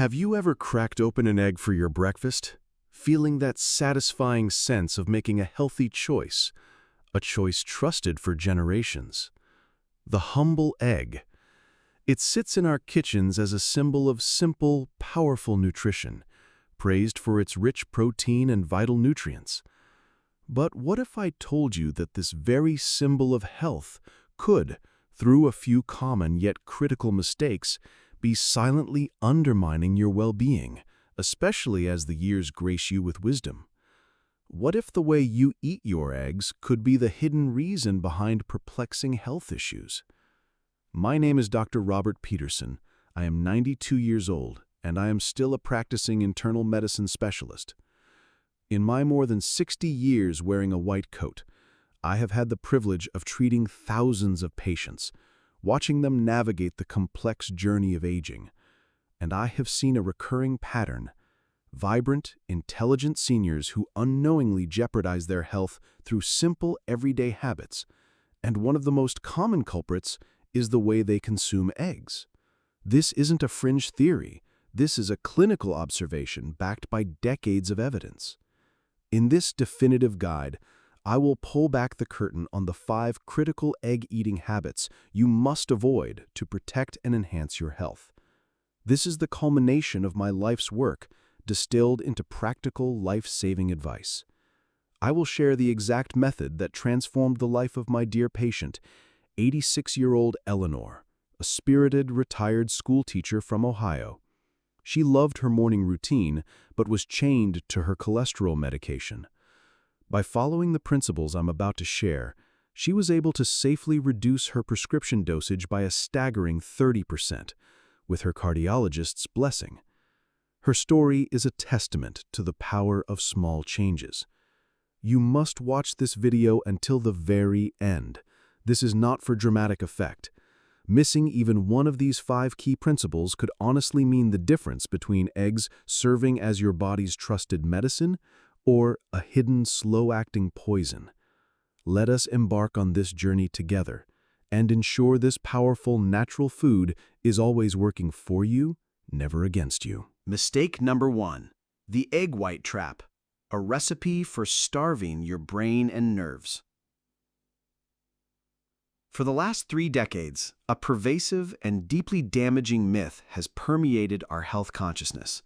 Have you ever cracked open an egg for your breakfast, feeling that satisfying sense of making a healthy choice, a choice trusted for generations? The humble egg. It sits in our kitchens as a symbol of simple, powerful nutrition, praised for its rich protein and vital nutrients. But what if I told you that this very symbol of health could, through a few common yet critical mistakes, be silently undermining your well-being, especially as the years grace you with wisdom? What if the way you eat your eggs could be the hidden reason behind perplexing health issues? My name is Dr. Robert Peterson. I am 92 years old, and I am still a practicing internal medicine specialist. In my more than 60 years wearing a white coat, I have had the privilege of treating thousands of patients, watching them navigate the complex journey of aging. And I have seen a recurring pattern: vibrant, intelligent seniors who unknowingly jeopardize their health through simple, everyday habits. And one of the most common culprits is the way they consume eggs. This isn't a fringe theory. This is a clinical observation backed by decades of evidence. In this definitive guide, I will pull back the curtain on the 5 critical egg-eating habits you must avoid to protect and enhance your health. This is the culmination of my life's work, distilled into practical, life-saving advice. I will share the exact method that transformed the life of my dear patient, 86-year-old Eleanor, a spirited, retired schoolteacher from Ohio. She loved her morning routine, but was chained to her cholesterol medication. By following the principles I'm about to share, she was able to safely reduce her prescription dosage by a staggering 30%, with her cardiologist's blessing. Her story is a testament to the power of small changes. You must watch this video until the very end. This is not for dramatic effect. Missing even one of these 5 key principles could honestly mean the difference between eggs serving as your body's trusted medicine or a hidden, slow-acting poison. Let us embark on this journey together and ensure this powerful natural food is always working for you, never against you. Mistake number 1. The egg white trap. A recipe for starving your brain and nerves. For the last 3 decades, a pervasive and deeply damaging myth has permeated our health consciousness.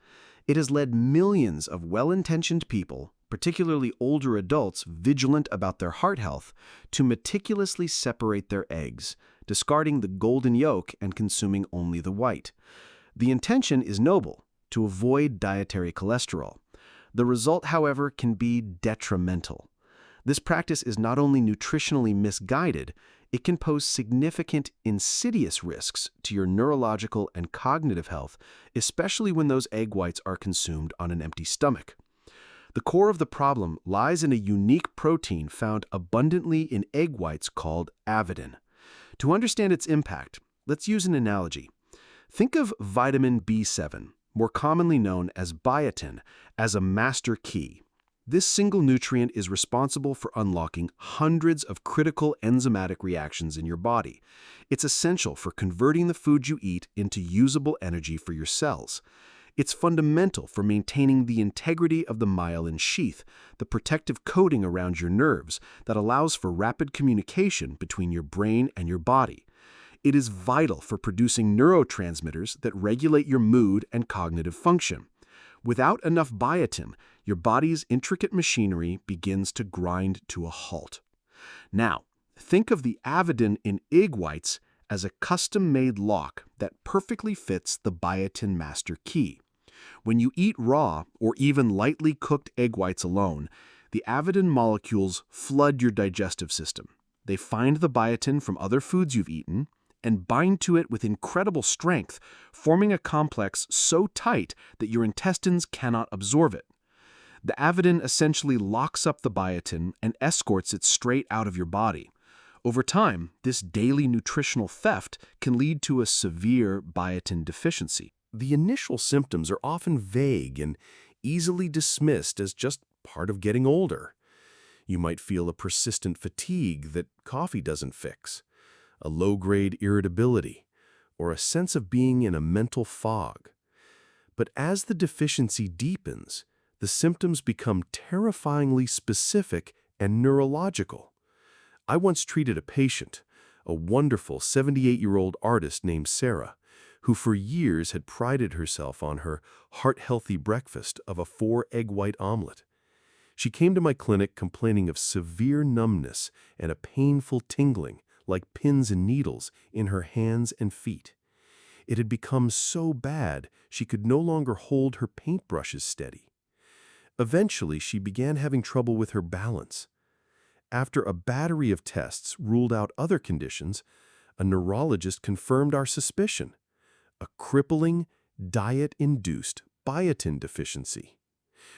It has led millions of well-intentioned people, particularly older adults vigilant about their heart health, to meticulously separate their eggs, discarding the golden yolk and consuming only the white. The intention is noble: to avoid dietary cholesterol. The result, however, can be detrimental. This practice is not only nutritionally misguided, it can pose significant, insidious risks to your neurological and cognitive health, especially when those egg whites are consumed on an empty stomach. The core of the problem lies in a unique protein found abundantly in egg whites called avidin. To understand its impact, let's use an analogy. Think of vitamin B7, more commonly known as biotin, as a master key. This single nutrient is responsible for unlocking hundreds of critical enzymatic reactions in your body. It's essential for converting the food you eat into usable energy for your cells. It's fundamental for maintaining the integrity of the myelin sheath, the protective coating around your nerves that allows for rapid communication between your brain and your body. It is vital for producing neurotransmitters that regulate your mood and cognitive function. Without enough biotin, your body's intricate machinery begins to grind to a halt. Now, think of the avidin in egg whites as a custom-made lock that perfectly fits the biotin master key. When you eat raw or even lightly cooked egg whites alone, the avidin molecules flood your digestive system. They find the biotin from other foods you've eaten and bind to it with incredible strength, forming a complex so tight that your intestines cannot absorb it. The avidin essentially locks up the biotin and escorts it straight out of your body. Over time, this daily nutritional theft can lead to a severe biotin deficiency. The initial symptoms are often vague and easily dismissed as just part of getting older. You might feel a persistent fatigue that coffee doesn't fix, a low-grade irritability, or a sense of being in a mental fog. But as the deficiency deepens, the symptoms become terrifyingly specific and neurological. I once treated a patient, a wonderful 78-year-old artist named Sarah, who for years had prided herself on her heart-healthy breakfast of a 4-egg white omelet. She came to my clinic complaining of severe numbness and a painful tingling, like pins and needles, in her hands and feet. It had become so bad she could no longer hold her paintbrushes steady. Eventually, she began having trouble with her balance. After a battery of tests ruled out other conditions, a neurologist confirmed our suspicion: a crippling, diet-induced biotin deficiency.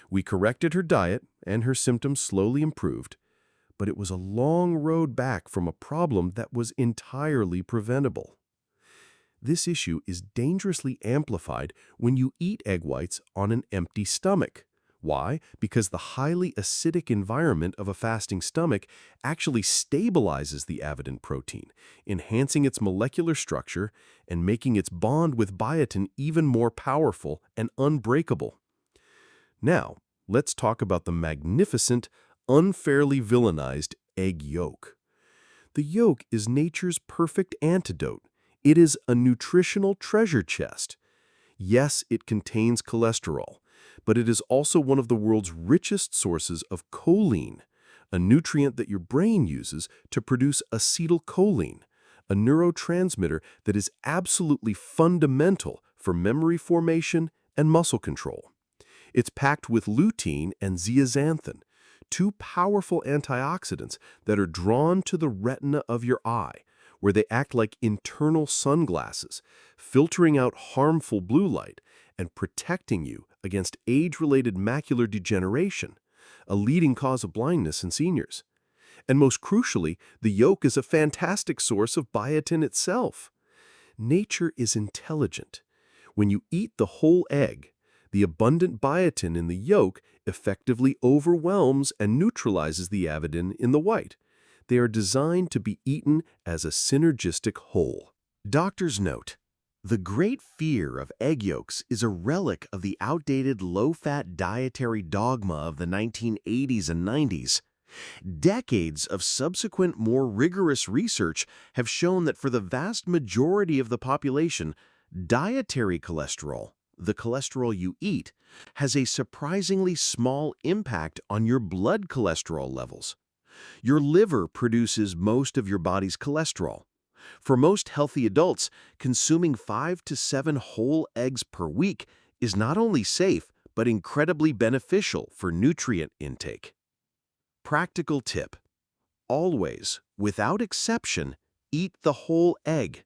We corrected her diet, and her symptoms slowly improved, but it was a long road back from a problem that was entirely preventable. This issue is dangerously amplified when you eat egg whites on an empty stomach. Why? Because the highly acidic environment of a fasting stomach actually stabilizes the avidin protein, enhancing its molecular structure and making its bond with biotin even more powerful and unbreakable. Now, let's talk about the magnificent, unfairly villainized egg yolk. The yolk is nature's perfect antidote. It is a nutritional treasure chest. Yes, it contains cholesterol, but it is also one of the world's richest sources of choline, a nutrient that your brain uses to produce acetylcholine, a neurotransmitter that is absolutely fundamental for memory formation and muscle control. It's packed with lutein and zeaxanthin, two powerful antioxidants that are drawn to the retina of your eye, where they act like internal sunglasses, filtering out harmful blue light and protecting you against age-related macular degeneration, a leading cause of blindness in seniors. And most crucially, the yolk is a fantastic source of biotin itself. Nature is intelligent. When you eat the whole egg, the abundant biotin in the yolk effectively overwhelms and neutralizes the avidin in the white. They are designed to be eaten as a synergistic whole. Doctor's note: the great fear of egg yolks is a relic of the outdated low-fat dietary dogma of the 1980s and 90s. Decades of subsequent, more rigorous research have shown that for the vast majority of the population, dietary cholesterol, the cholesterol you eat, has a surprisingly small impact on your blood cholesterol levels. Your liver produces most of your body's cholesterol. For most healthy adults, consuming 5 to 7 whole eggs per week is not only safe, but incredibly beneficial for nutrient intake. Practical tip: always, without exception, eat the whole egg.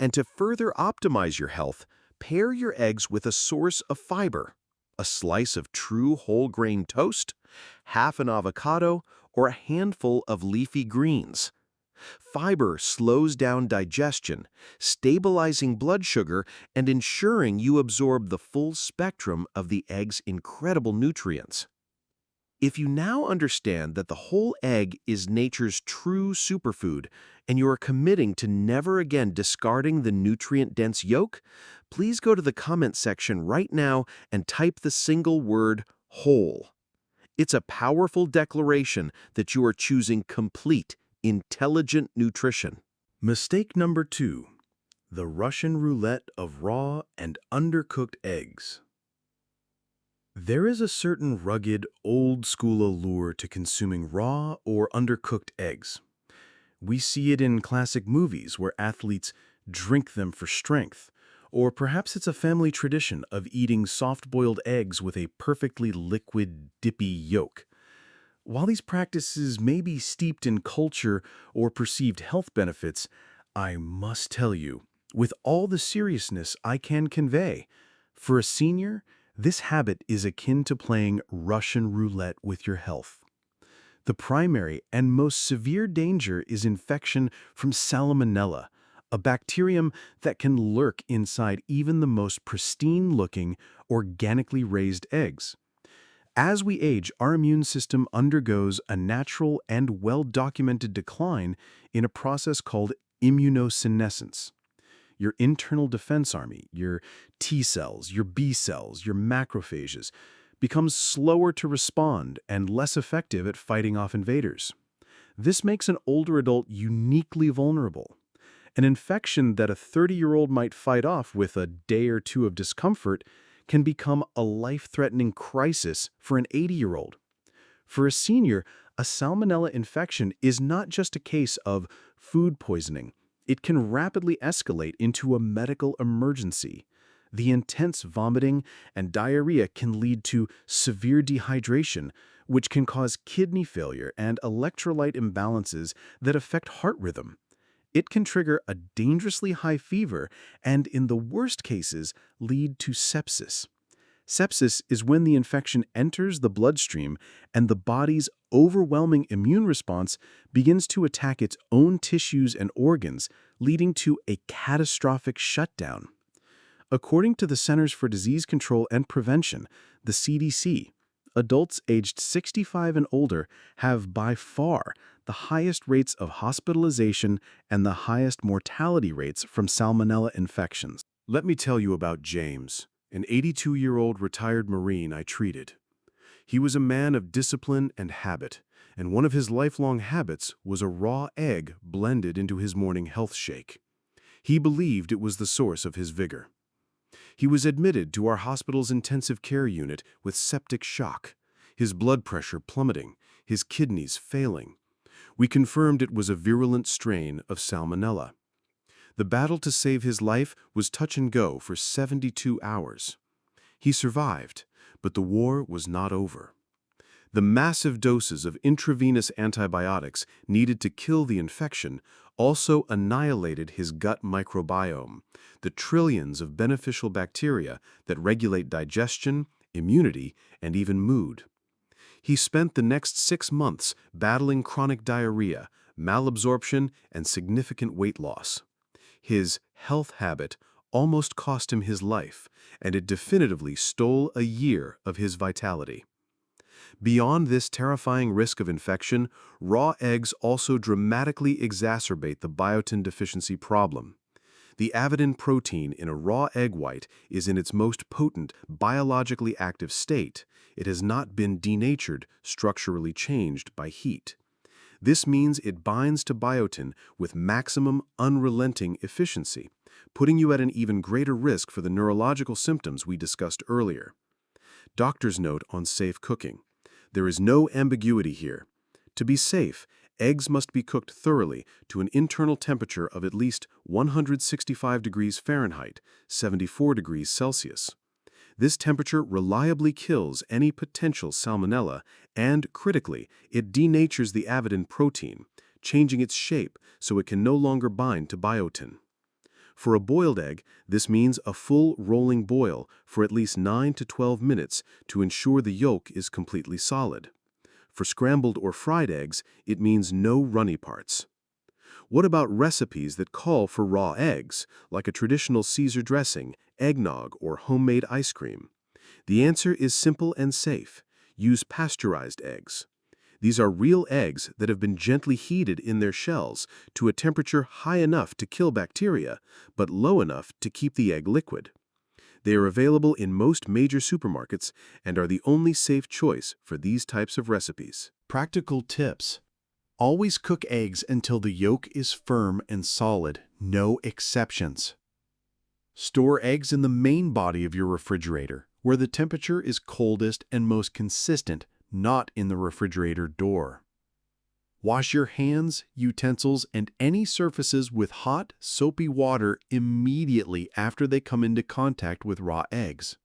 And to further optimize your health, pair your eggs with a source of fiber: a slice of true whole grain toast, half an avocado, or a handful of leafy greens. Fiber slows down digestion, stabilizing blood sugar and ensuring you absorb the full spectrum of the egg's incredible nutrients. If you now understand that the whole egg is nature's true superfood, and you are committing to never again discarding the nutrient-dense yolk, please go to the comment section right now and type the single word "whole." It's a powerful declaration that you are choosing complete, intelligent nutrition. Mistake number 2: the Russian roulette of raw and undercooked eggs. There is a certain rugged, old-school allure to consuming raw or undercooked eggs. We see it in classic movies where athletes drink them for strength, or perhaps it's a family tradition of eating soft-boiled eggs with a perfectly liquid, dippy yolk. While these practices may be steeped in culture or perceived health benefits, I must tell you, with all the seriousness I can convey, for a senior, this habit is akin to playing Russian roulette with your health. The primary and most severe danger is infection from Salmonella, a bacterium that can lurk inside even the most pristine-looking, organically raised eggs. As we age, our immune system undergoes a natural and well-documented decline in a process called immunosenescence. your internal defense army, your T cells, your B cells, your macrophages, becomes slower to respond and less effective at fighting off invaders. This makes an older adult uniquely vulnerable. An infection that a 30-year-old might fight off with a day or two of discomfort can become a life-threatening crisis for an 80-year-old. For a senior, a salmonella infection is not just a case of food poisoning. It can rapidly escalate into a medical emergency. The intense vomiting and diarrhea can lead to severe dehydration, which can cause kidney failure and electrolyte imbalances that affect heart rhythm. It can trigger a dangerously high fever and, in the worst cases, lead to sepsis. Sepsis is when the infection enters the bloodstream and the body's overwhelming immune response begins to attack its own tissues and organs, leading to a catastrophic shutdown. According to the Centers for Disease Control and Prevention, the CDC, adults aged 65 and older have by far the highest rates of hospitalization and the highest mortality rates from salmonella infections. Let me tell you about James, an 82-year-old retired Marine I treated. He was a man of discipline and habit, and one of his lifelong habits was a raw egg blended into his morning health shake. He believed it was the source of his vigor. He was admitted to our hospital's intensive care unit with septic shock, his blood pressure plummeting, his kidneys failing. We confirmed it was a virulent strain of salmonella. The battle to save his life was touch and go for 72 hours. He survived, but the war was not over. The massive doses of intravenous antibiotics needed to kill the infection also annihilated his gut microbiome, the trillions of beneficial bacteria that regulate digestion, immunity, and even mood. He spent the next 6 months battling chronic diarrhea, malabsorption, and significant weight loss. His health habit almost cost him his life, and it definitively stole a year of his vitality. Beyond this terrifying risk of infection, raw eggs also dramatically exacerbate the biotin deficiency problem. The avidin protein in a raw egg white is in its most potent, biologically active state. It has not been denatured, structurally changed by heat. This means it binds to biotin with maximum unrelenting efficiency, putting you at an even greater risk for the neurological symptoms we discussed earlier. Doctor's note on safe cooking. There is no ambiguity here. To be safe, eggs must be cooked thoroughly to an internal temperature of at least 165 degrees Fahrenheit, 74 degrees Celsius. This temperature reliably kills any potential salmonella, and, critically, it denatures the avidin protein, changing its shape so it can no longer bind to biotin. For a boiled egg, this means a full rolling boil for at least 9 to 12 minutes to ensure the yolk is completely solid. For scrambled or fried eggs, it means no runny parts. What about recipes that call for raw eggs, like a traditional Caesar dressing, eggnog, or homemade ice cream? The answer is simple and safe. Use pasteurized eggs. These are real eggs that have been gently heated in their shells to a temperature high enough to kill bacteria, but low enough to keep the egg liquid. They are available in most major supermarkets and are the only safe choice for these types of recipes. Practical tips. Always cook eggs until the yolk is firm and solid, no exceptions. Store eggs in the main body of your refrigerator, where the temperature is coldest and most consistent, not in the refrigerator door. Wash your hands, utensils, and any surfaces with hot, soapy water immediately after they come into contact with raw eggs.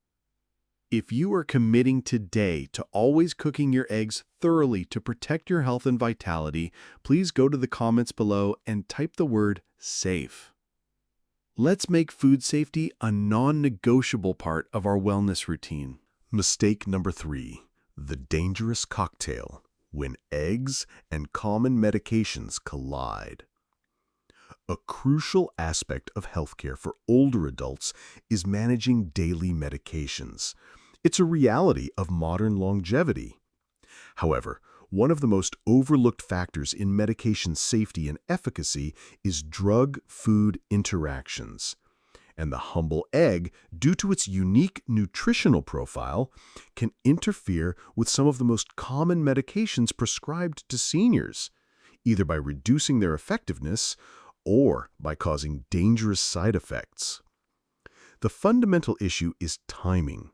If you are committing today to always cooking your eggs thoroughly to protect your health and vitality, please go to the comments below and type the word SAFE. Let's make food safety a non-negotiable part of our wellness routine. Mistake number 3. The dangerous cocktail, when eggs and common medications collide. A crucial aspect of healthcare for older adults is managing daily medications. It's a reality of modern longevity. However, One of the most overlooked factors in medication safety and efficacy is drug-food interactions. And the humble egg, due to its unique nutritional profile, can interfere with some of the most common medications prescribed to seniors, either by reducing their effectiveness or by causing dangerous side effects. The fundamental issue is timing.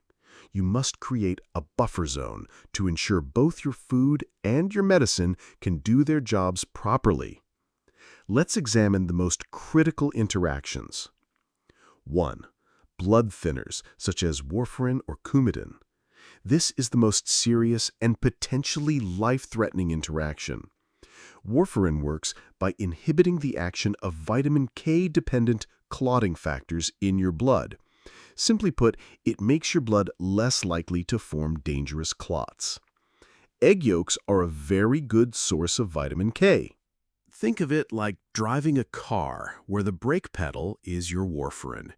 You must create a buffer zone to ensure both your food and your medicine can do their jobs properly. Let's examine the most critical interactions. 1. Blood thinners, such as warfarin or Coumadin. This is the most serious and potentially life-threatening interaction. Warfarin works by inhibiting the action of vitamin K-dependent clotting factors in your blood. Simply put, it makes your blood less likely to form dangerous clots. Egg yolks are a very good source of vitamin K. Think of it like driving a car where the brake pedal is your warfarin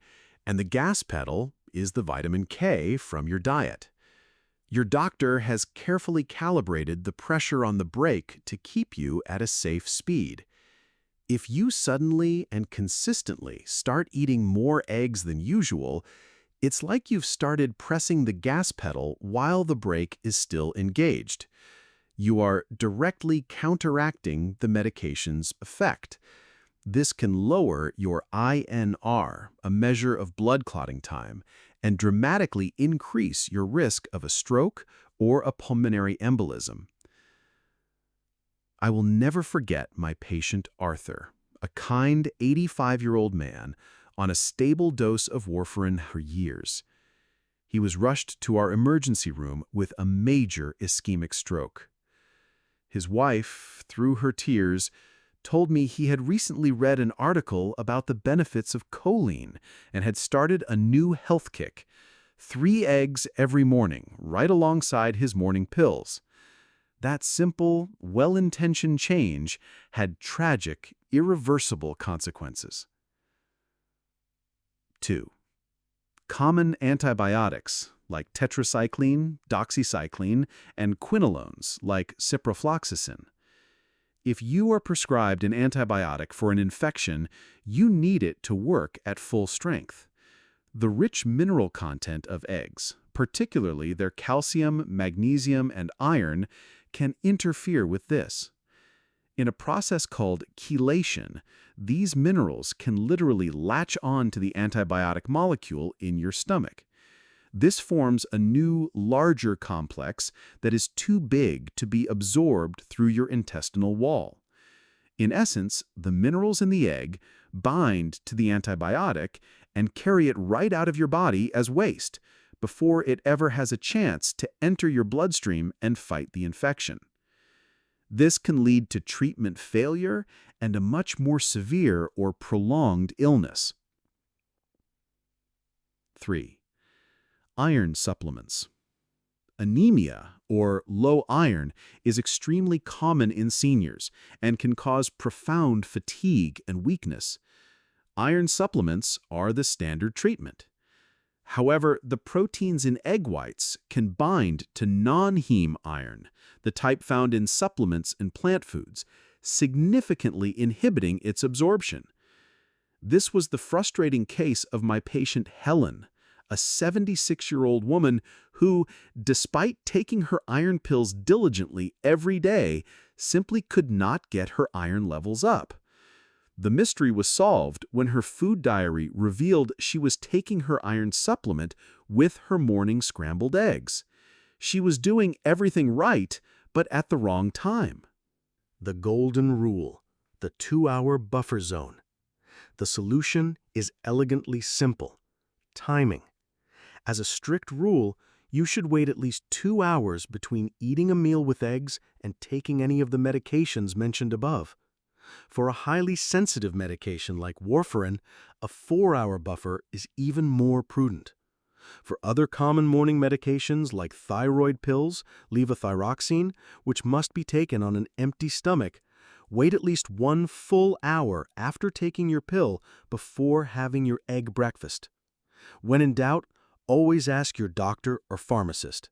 and the gas pedal is the vitamin K from your diet. Your doctor has carefully calibrated the pressure on the brake to keep you at a safe speed. If you suddenly and consistently start eating more eggs than usual, it's like you've started pressing the gas pedal while the brake is still engaged. You are directly counteracting the medication's effect. This can lower your INR, a measure of blood clotting time, and dramatically increase your risk of a stroke or a pulmonary embolism. I will never forget my patient Arthur, a kind 85-year-old man on a stable dose of warfarin for years. He was rushed to our emergency room with a major ischemic stroke. His wife, through her tears, told me he had recently read an article about the benefits of choline and had started a new health kick: 3 eggs every morning, right alongside his morning pills. That simple, well-intentioned change had tragic, irreversible consequences. 2. Common antibiotics like tetracycline, doxycycline, and quinolones like ciprofloxacin. If you are prescribed an antibiotic for an infection, you need it to work at full strength. The rich mineral content of eggs, particularly their calcium, magnesium, and iron, can interfere with this. In a process called chelation, these minerals can literally latch on to the antibiotic molecule in your stomach. This forms a new, larger complex that is too big to be absorbed through your intestinal wall. In essence, the minerals in the egg bind to the antibiotic and carry it right out of your body as waste before it ever has a chance to enter your bloodstream and fight the infection. This can lead to treatment failure and a much more severe or prolonged illness. 3. Iron supplements. Anemia, or low iron, is extremely common in seniors and can cause profound fatigue and weakness. Iron supplements are the standard treatment. However, the proteins in egg whites can bind to non-heme iron, the type found in supplements and plant foods, significantly inhibiting its absorption. This was the frustrating case of my patient Helen, a 76-year-old woman who, despite taking her iron pills diligently every day, simply could not get her iron levels up. The mystery was solved when her food diary revealed she was taking her iron supplement with her morning scrambled eggs. She was doing everything right, but at the wrong time. The golden rule, the 2-hour buffer zone. The solution is elegantly simple: timing. As a strict rule, you should wait at least 2 hours between eating a meal with eggs and taking any of the medications mentioned above. For a highly sensitive medication like warfarin, a 4-hour buffer is even more prudent. For other common morning medications like thyroid pills, levothyroxine, which must be taken on an empty stomach, wait at least 1 full hour after taking your pill before having your egg breakfast. When in doubt, always ask your doctor or pharmacist.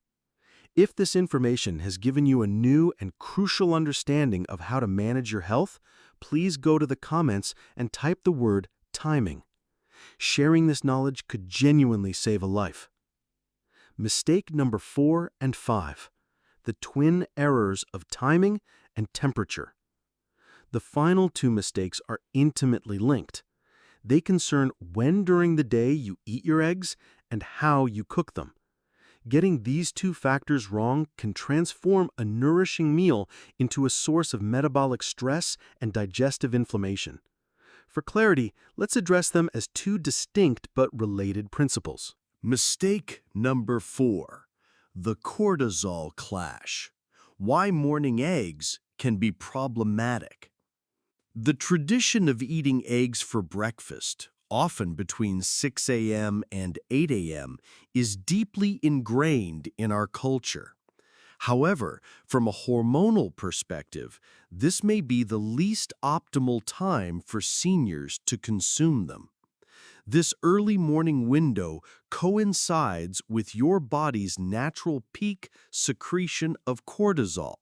If this information has given you a new and crucial understanding of how to manage your health, please go to the comments and type the word timing. Sharing this knowledge could genuinely save a life. Mistake number 4 and 5. The twin errors of timing and temperature. The final two mistakes are intimately linked. They concern when during the day you eat your eggs and how you cook them. Getting these two factors wrong can transform a nourishing meal into a source of metabolic stress and digestive inflammation. For clarity, let's address them as two distinct but related principles. Mistake number 4. The cortisol clash. Why morning eggs can be problematic. The tradition of eating eggs for breakfast, often between 6 a.m. and 8 a.m., is deeply ingrained in our culture. However, from a hormonal perspective, this may be the least optimal time for seniors to consume them. This early morning window coincides with your body's natural peak secretion of cortisol.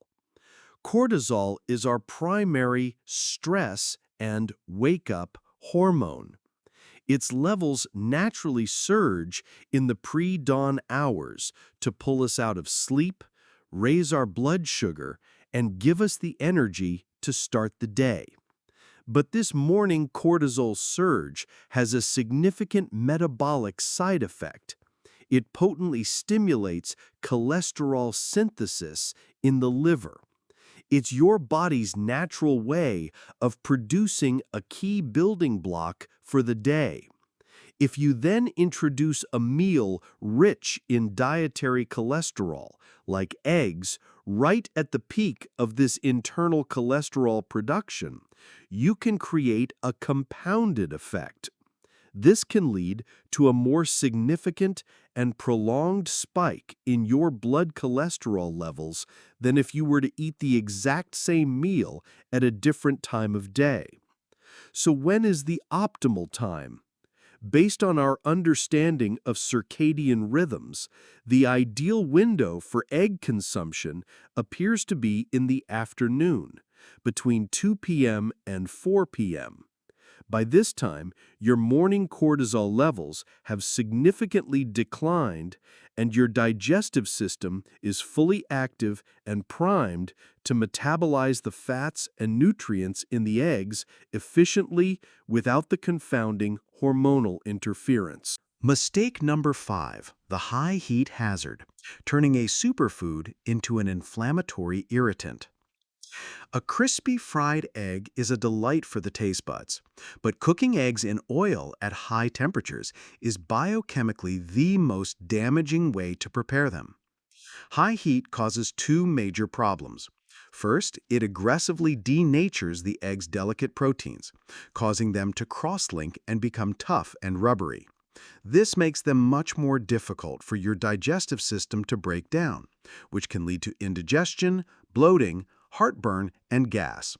Cortisol is our primary stress and wake-up hormone. Its levels naturally surge in the pre-dawn hours to pull us out of sleep, raise our blood sugar, and give us the energy to start the day. But this morning cortisol surge has a significant metabolic side effect. It potently stimulates cholesterol synthesis in the liver. It's your body's natural way of producing a key building block for the day. If you then introduce a meal rich in dietary cholesterol, like eggs, right at the peak of this internal cholesterol production, you can create a compounded effect. This can lead to a more significant and prolonged spike in your blood cholesterol levels than if you were to eat the exact same meal at a different time of day. So when is the optimal time? Based on our understanding of circadian rhythms, the ideal window for egg consumption appears to be in the afternoon, between 2 p.m. and 4 p.m. By this time, your morning cortisol levels have significantly declined and your digestive system is fully active and primed to metabolize the fats and nutrients in the eggs efficiently without the confounding hormonal interference. Mistake number 5, the high heat hazard, turning a superfood into an inflammatory irritant. A crispy fried egg is a delight for the taste buds, but cooking eggs in oil at high temperatures is biochemically the most damaging way to prepare them. High heat causes two major problems. First, it aggressively denatures the egg's delicate proteins, causing them to cross-link and become tough and rubbery. This makes them much more difficult for your digestive system to break down, which can lead to indigestion, bloating, heartburn, and gas.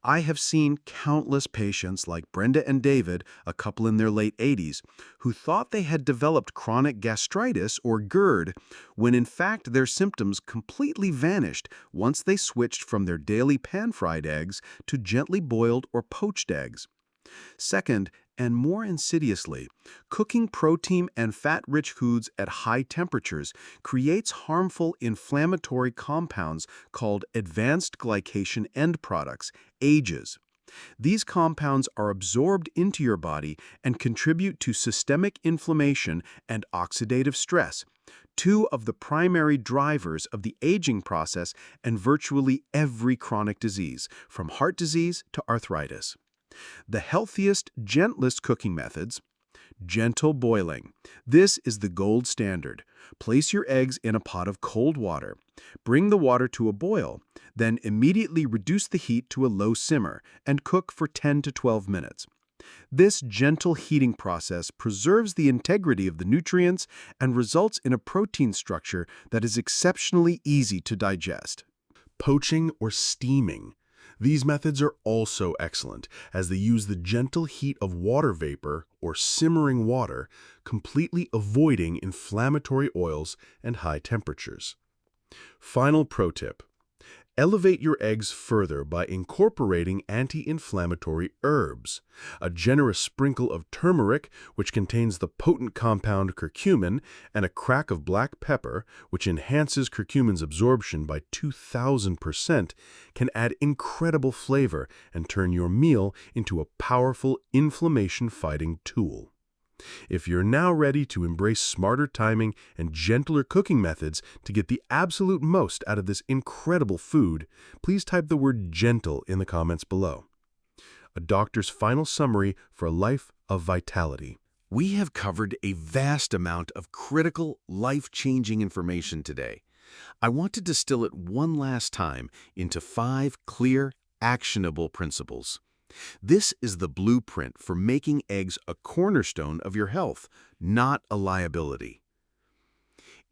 I have seen countless patients like Brenda and David, a couple in their late 80s, who thought they had developed chronic gastritis or GERD, when in fact their symptoms completely vanished once they switched from their daily pan-fried eggs to gently boiled or poached eggs. Second, and more insidiously, cooking protein and fat-rich foods at high temperatures creates harmful inflammatory compounds called advanced glycation end products, AGEs. These compounds are absorbed into your body and contribute to systemic inflammation and oxidative stress, two of the primary drivers of the aging process and virtually every chronic disease, from heart disease to arthritis. The healthiest, gentlest cooking methods: gentle boiling. This is the gold standard. Place your eggs in a pot of cold water. Bring the water to a boil, then immediately reduce the heat to a low simmer and cook for 10 to 12 minutes. This gentle heating process preserves the integrity of the nutrients and results in a protein structure that is exceptionally easy to digest. Poaching or steaming. These methods are also excellent, as they use the gentle heat of water vapor or simmering water, completely avoiding inflammatory oils and high temperatures. Final pro tip. Elevate your eggs further by incorporating anti-inflammatory herbs. A generous sprinkle of turmeric, which contains the potent compound curcumin, and a crack of black pepper, which enhances curcumin's absorption by 2,000%, can add incredible flavor and turn your meal into a powerful inflammation-fighting tool. If you're now ready to embrace smarter timing and gentler cooking methods to get the absolute most out of this incredible food, please type the word gentle in the comments below. A doctor's final summary for a life of vitality. We have covered a vast amount of critical, life-changing information today. I want to distill it one last time into 5 clear, actionable principles. This is the blueprint for making eggs a cornerstone of your health, not a liability.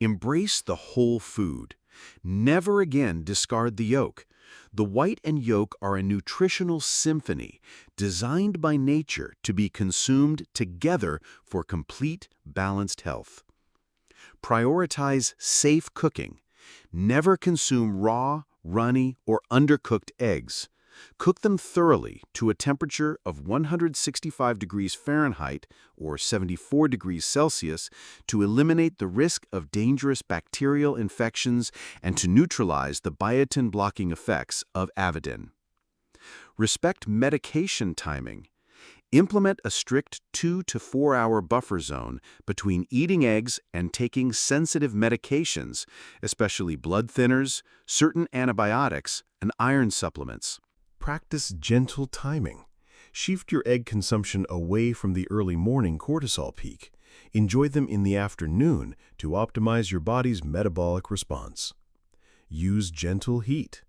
Embrace the whole food. Never again discard the yolk. The white and yolk are a nutritional symphony designed by nature to be consumed together for complete, balanced health. Prioritize safe cooking. Never consume raw, runny, or undercooked eggs. Cook them thoroughly to a temperature of 165 degrees Fahrenheit or 74 degrees Celsius to eliminate the risk of dangerous bacterial infections and to neutralize the biotin-blocking effects of avidin. Respect medication timing. Implement a strict 2 to 4 hour buffer zone between eating eggs and taking sensitive medications, especially blood thinners, certain antibiotics, and iron supplements. Practice gentle timing. Shift your egg consumption away from the early morning cortisol peak. Enjoy them in the afternoon to optimize your body's metabolic response. Use gentle heat.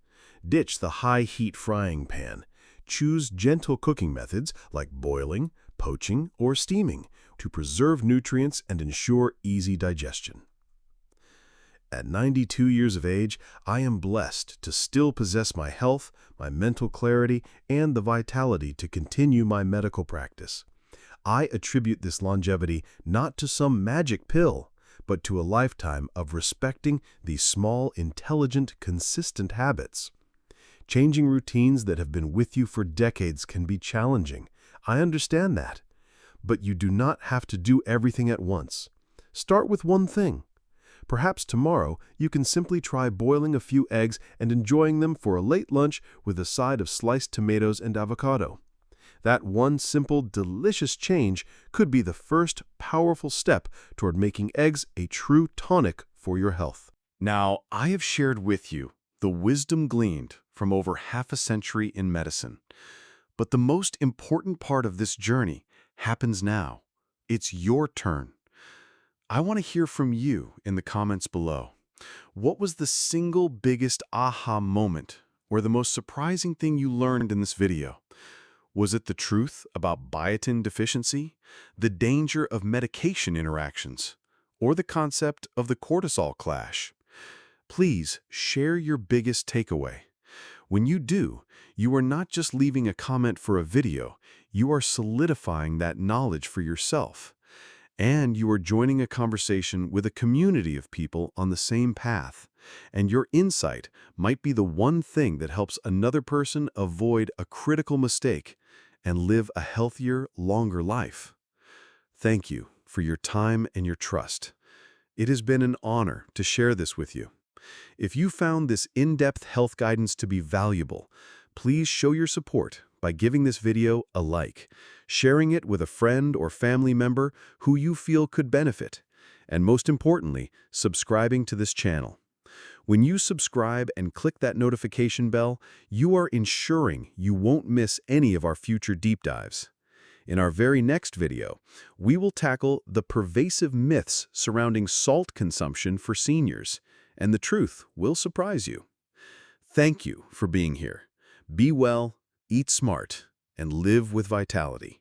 Ditch the high-heat frying pan. Choose gentle cooking methods like boiling, poaching, or steaming to preserve nutrients and ensure easy digestion. At 92 years of age, I am blessed to still possess my health, my mental clarity, and the vitality to continue my medical practice. I attribute this longevity not to some magic pill, but to a lifetime of respecting these small, intelligent, consistent habits. Changing routines that have been with you for decades can be challenging. I understand that. But you do not have to do everything at once. Start with one thing. Perhaps tomorrow you can simply try boiling a few eggs and enjoying them for a late lunch with a side of sliced tomatoes and avocado. That one simple, delicious change could be the first powerful step toward making eggs a true tonic for your health. Now, I have shared with you the wisdom gleaned from over half a century in medicine. But the most important part of this journey happens now. It's your turn. I want to hear from you in the comments below. What was the single biggest aha moment or the most surprising thing you learned in this video? Was it the truth about biotin deficiency, the danger of medication interactions, or the concept of the cortisol clash? Please share your biggest takeaway. When you do, you are not just leaving a comment for a video, you are solidifying that knowledge for yourself. And you are joining a conversation with a community of people on the same path. And your insight might be the one thing that helps another person avoid a critical mistake and live a healthier, longer life. Thank you for your time and your trust. It has been an honor to share this with you. If you found this in-depth health guidance to be valuable, please show your support by giving this video a like, sharing it with a friend or family member who you feel could benefit, and most importantly, subscribing to this channel. When you subscribe and click that notification bell, you are ensuring you won't miss any of our future deep dives. In our very next video, we will tackle the pervasive myths surrounding salt consumption for seniors, and the truth will surprise you. Thank you for being here. Be well, eat smart, and live with vitality.